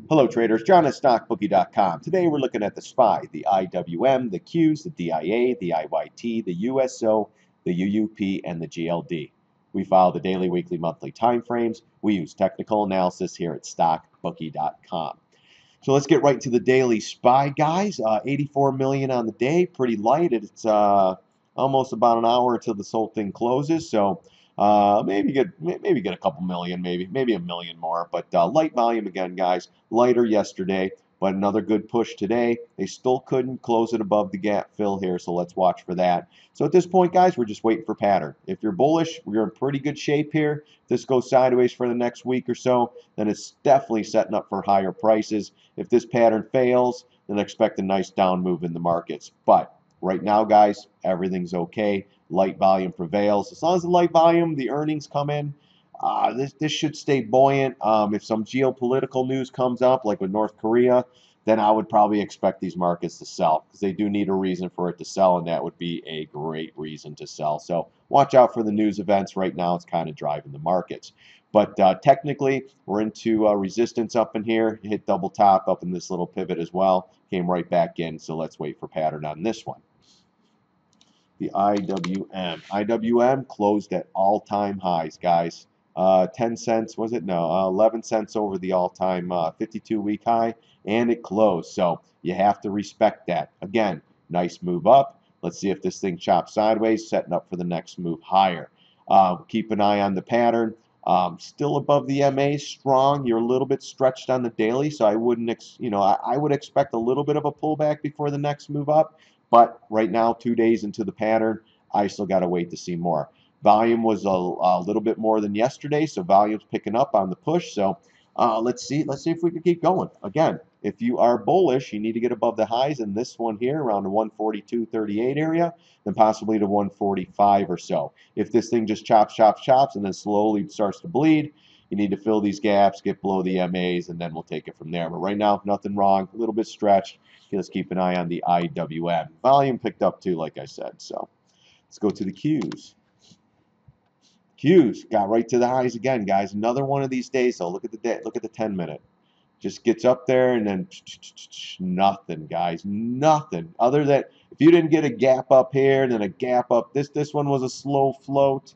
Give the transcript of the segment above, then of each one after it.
Hello traders, John at StockBookie.com. Today we're looking at the SPY, the IWM, the Qs, the DIA, the IYT, the USO, the UUP, and the GLD. We follow the daily, weekly, monthly time frames. We use technical analysis here at StockBookie.com. So let's get right to the daily SPY, guys. 84 million on the day, pretty light. It's almost about an hour until this whole thing closes. So maybe get a couple million, maybe a million more. But light volume again, guys. Lighter yesterday, but another good push today. They still couldn't close it above the gap fill here, so let's watch for that. So at this point, guys, we're just waiting for pattern. If you're bullish, we're in pretty good shape here. If this goes sideways for the next week or so, then it's definitely setting up for higher prices. If this pattern fails, then expect a nice down move in the markets. But right now, guys, everything's okay. Light volume prevails. As long as the light volume, the earnings come in, this should stay buoyant. If some geopolitical news comes up, like with North Korea, then I would probably expect these markets to sell because they do need a reason for it to sell, and that would be a great reason to sell. So watch out for the news events. Right now, it's kind of driving the markets. But technically, we're into resistance up in here. Hit double top up in this little pivot as well. Came right back in, so let's wait for pattern on this one. The IWM. IWM closed at all-time highs, guys. 10 cents, was it? No, 11 cents over the all-time 52-week high, and it closed. So you have to respect that. Again, nice move up. Let's see if this thing chops sideways, setting up for the next move higher. Keep an eye on the pattern. Still above the MA, strong. You're a little bit stretched on the daily, so I wouldn't, I would expect a little bit of a pullback before the next move up. But right now, 2 days into the pattern, I still got to wait to see more. Volume was a little bit more than yesterday, so volume's picking up on the push. So let's see if we can keep going. Again, if you are bullish, you need to get above the highs in this one here around the 142.38 area, then possibly to 145 or so. If this thing just chops, and then slowly starts to bleed, you need to fill these gaps, get below the MAs, and then we'll take it from there. But right now, nothing wrong, a little bit stretched. Let's keep an eye on the IWM. Volume picked up too, like I said. So let's go to the Qs. Qs got right to the highs again, guys. Another one of these days. So look at the 10-minute. Just gets up there and then nothing, guys. Nothing. Other than if you didn't get a gap up here and then a gap up, this one was a slow float.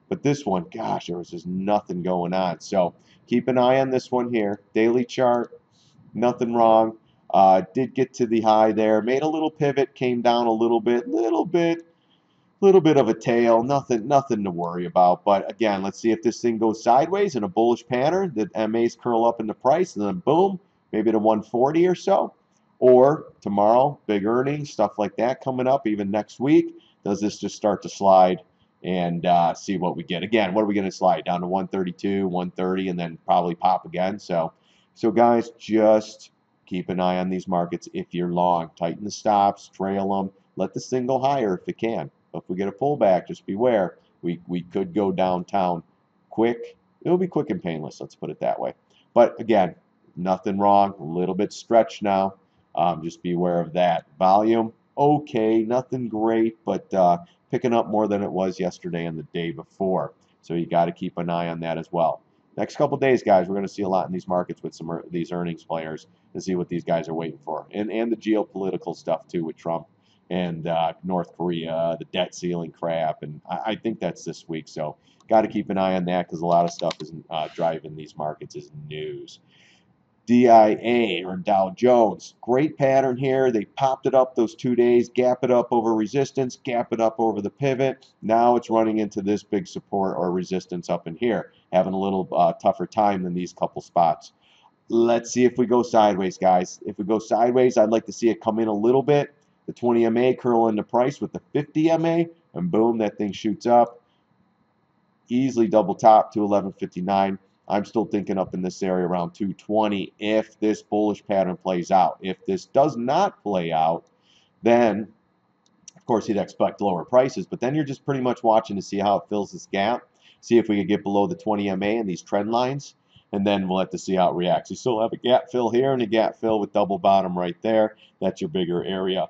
But this one, gosh, there was just nothing going on. So keep an eye on this one here. Daily chart, nothing wrong. Did get to the high there. Made a little pivot, came down a little bit of a tail. Nothing to worry about. But again, let's see if this thing goes sideways in a bullish pattern. The MAs curl up in the price, and then boom, maybe to 140 or so. Or tomorrow, big earnings, stuff like that coming up, even next week. Does this just start to slide? And see what we get. Again, what are we going to slide down to 132, 130, and then probably pop again. So guys, just keep an eye on these markets. If you're long, tighten the stops, trail them, let this thing go higher if it can. If we get a pullback, just beware. We could go downtown quick. It'll be quick and painless. Let's put it that way. But again, nothing wrong. A little bit stretched now. Just beware of that. Volume, okay, nothing great, but picking up more than it was yesterday and the day before. So you got to keep an eye on that as well. Next couple days, guys, we're going to see a lot in these markets with some of these earnings players and see what these guys are waiting for. And the geopolitical stuff, too, with Trump and North Korea, the debt ceiling crap. And I think that's this week. So got to keep an eye on that because a lot of stuff is driving these markets is news. DIA or Dow Jones. Great pattern here. They popped it up those 2 days, gap it up over resistance, gap it up over the pivot. Now it's running into this big support or resistance up in here, having a little tougher time than these couple spots. Let's see if we go sideways, guys. If we go sideways, I'd like to see it come in a little bit. The 20 MA curl into price with the 50 MA, and boom, that thing shoots up. Easily double top to 1159. I'm still thinking up in this area around 220 if this bullish pattern plays out. If this does not play out, then, of course, you'd expect lower prices, but then you're just pretty much watching to see how it fills this gap, see if we can get below the 20 MA and these trend lines, and then we'll have to see how it reacts. You still have a gap fill here and a gap fill with double bottom right there. That's your bigger area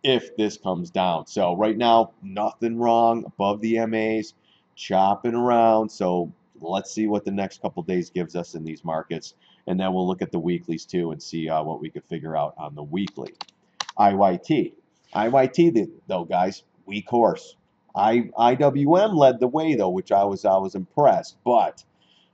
if this comes down. So right now, nothing wrong above the MAs, chopping around. So let's see what the next couple days gives us in these markets. and then we'll look at the weeklies too and see what we could figure out on the weekly. IYT though, guys, weak horse. IWM led the way though, which I was impressed, but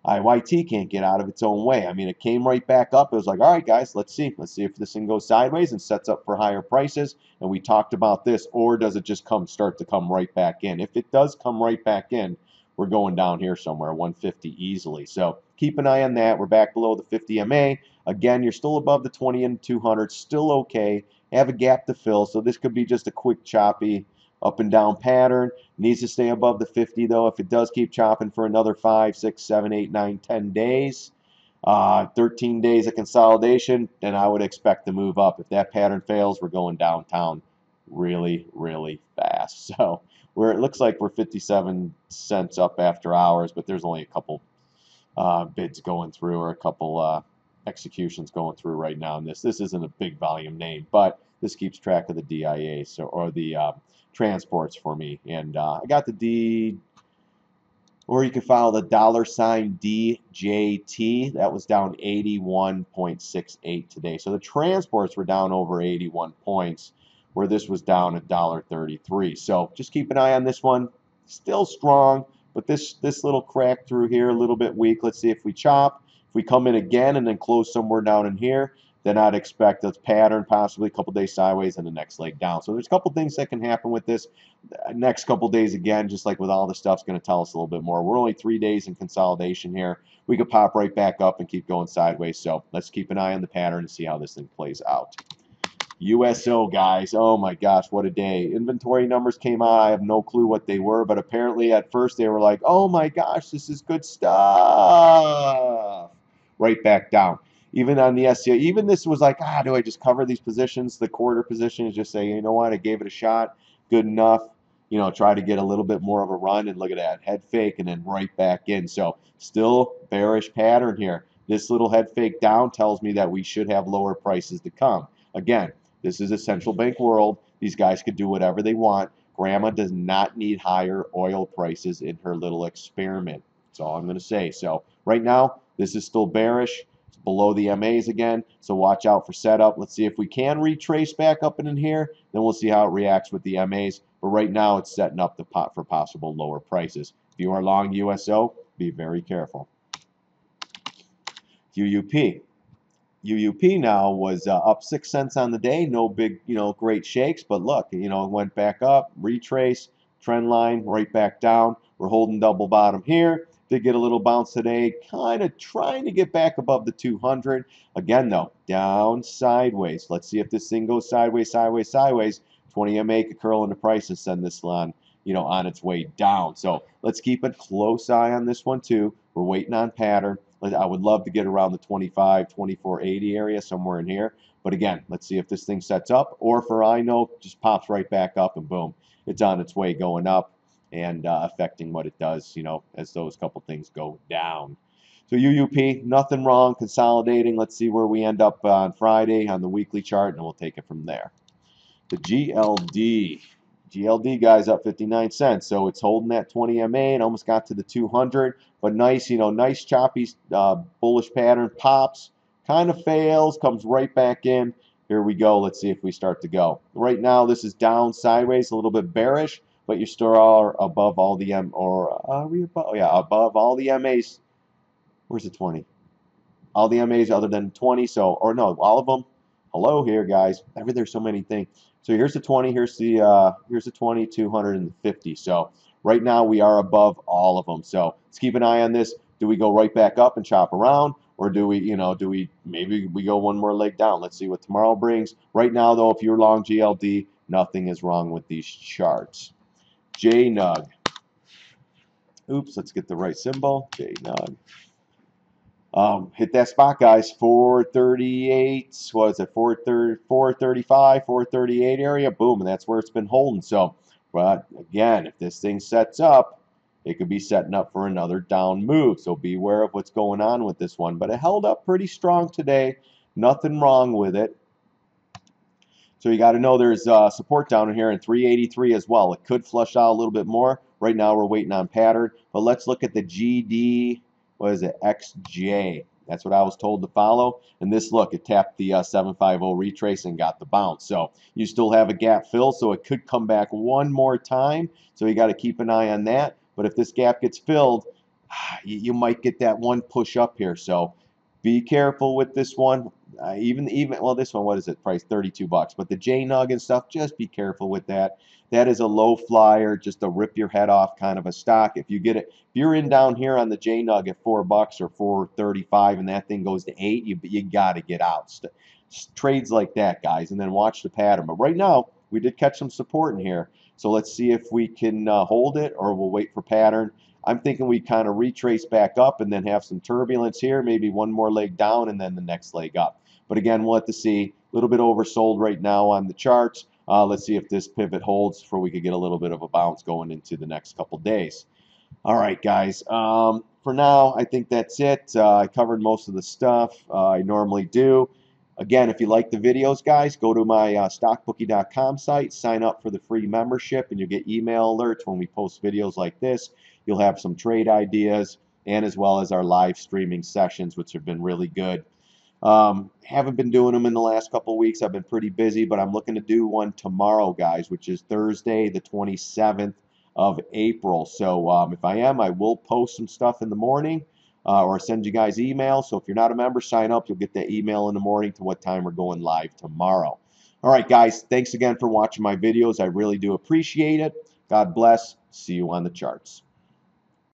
IYT can't get out of its own way. I mean, it came right back up. It was like, all right, guys, let's see if this thing goes sideways and sets up for higher prices. And we talked about this, or does it just start to come right back in? If it does come right back in, we're going down here somewhere, 150 easily. So keep an eye on that. We're back below the 50 MA. Again, you're still above the 20 and 200, still okay. Have a gap to fill, so this could be just a quick choppy up and down pattern. Needs to stay above the 50 though. If it does keep chopping for another 5, 6, 7, 8, 9, 10 days, 13 days of consolidation, then I would expect to move up. If that pattern fails, we're going downtown really, really fast. So it looks like we're 57 cents up after hours, but there's only a couple bids going through, or a couple executions going through right now. And this isn't a big volume name, but this keeps track of the DIA, or the transports for me. And I got the D, or you can follow the $DJT. That was down 81.68 today. So the transports were down over 81 points, where this was down $1.33. So just keep an eye on this one. Still strong, but this little crack through here, a little bit weak. Let's see if we chop. If we come in again and then close somewhere down in here, then I'd expect a pattern, possibly a couple days sideways and the next leg down. So there's a couple things that can happen with this. Next couple days, again, just like with all the stuff's going to tell us a little bit more. We're only 3 days in consolidation here. We could pop right back up and keep going sideways. So let's keep an eye on the pattern and see how this thing plays out. USO, guys, oh my gosh, what a day. Inventory numbers came out. I have no clue what they were, but apparently at first they were like, oh my gosh, this is good stuff. Right back down. Even on the SCO, even this was like, do I just cover these positions, the quarter positions, just say, you know what, I gave it a shot, good enough, try to get a little bit more of a run, and look at that, head fake, and then right back in. So still bearish pattern here. This little head fake down tells me that we should have lower prices to come. Again, this is a central bank world. These guys could do whatever they want. Grandma does not need higher oil prices in her little experiment. That's all I'm going to say. So right now, this is still bearish. It's below the MAs again, so watch out for setup. Let's see if we can retrace back up in here. Then we'll see how it reacts with the MAs. But right now, it's setting up the pot for possible lower prices. If you are long USO, be very careful. UUP. UUP now was up 6 cents on the day. No big, great shakes, but look, it went back up, retrace, trend line, right back down. We're holding double bottom here. Did get a little bounce today, kind of trying to get back above the 200. Again, though, down sideways. Let's see if this thing goes sideways, sideways, sideways. 20 MA could curl into price and send this on, on its way down. So let's keep a close eye on this one too. We're waiting on pattern. I would love to get around the 25, 24.80 area, somewhere in here. But again, let's see if this thing sets up, or for I know, just pops right back up and boom, it's on its way going up and affecting what it does, as those couple things go down. So UUP, nothing wrong, consolidating. Let's see where we end up on Friday on the weekly chart, and we'll take it from there. The GLD. GLD, guys, up 59 cents. So it's holding that 20 MA and almost got to the 200. But nice, nice choppy bullish pattern. Pops, kind of fails, comes right back in. Here we go. Let's see if we start to go. Right now, this is down sideways, a little bit bearish, but you still are above all the above all the MAs. Where's the 20? All the MAs other than 20. So, or no, all of them. Hello here, guys. There's so many things. So here's the 20, here's the 20, 200, and the 50. So right now we are above all of them. So let's keep an eye on this. Do we go right back up and chop around, or do we, maybe we go one more leg down? Let's see what tomorrow brings. Right now, though, if you're long GLD, nothing is wrong with these charts. Jnug. Oops, let's get the right symbol. Jnug. Hit that spot, guys. 438, what is it? 435, 438 area. Boom, and that's where it's been holding. So, but again, if this thing sets up, it could be setting up for another down move. So beware of what's going on with this one. But it held up pretty strong today. Nothing wrong with it. So you got to know there's support down in here in 383 as well. It could flush out a little bit more. Right now we're waiting on pattern. But let's look at the GD. What is it? XJ. That's what I was told to follow. And this, look, it tapped the 750 retrace and got the bounce. So you still have a gap fill, so it could come back one more time. So you got to keep an eye on that. But if this gap gets filled, you might get that one push up here. So be careful with this one. Even well, this one, what is it? Price $32. But the Jnug and stuff, just be careful with that. That is a low flyer, just a rip your head off kind of a stock. If you get it, if you're in down here on the Jnug at $4 or $4.35, and that thing goes to 8, you got to get out. Trades like that, guys, and then watch the pattern. But right now, we did catch some support in here. So let's see if we can hold it, or we'll wait for pattern. I'm thinking we kind of retrace back up and then have some turbulence here, maybe one more leg down and then the next leg up. But again, we'll have to see. A little bit oversold right now on the charts. Let's see if this pivot holds before we could get a little bit of a bounce going into the next couple days. All right, guys. For now, I think that's it. I covered most of the stuff I normally do. Again, if you like the videos, guys, go to my StockBookie.com site, sign up for the free membership, and you'll get email alerts when we post videos like this. You'll have some trade ideas, and as well as our live streaming sessions, which have been really good. Haven't been doing them in the last couple of weeks. I've been pretty busy, but I'm looking to do one tomorrow, guys, which is Thursday, the 27th of April. So if I am, I will post some stuff in the morning. Or send you guys email. So if you're not a member, sign up. You'll get that email in the morning to what time we're going live tomorrow. All right, guys. Thanks again for watching my videos. I really do appreciate it. God bless. See you on the charts.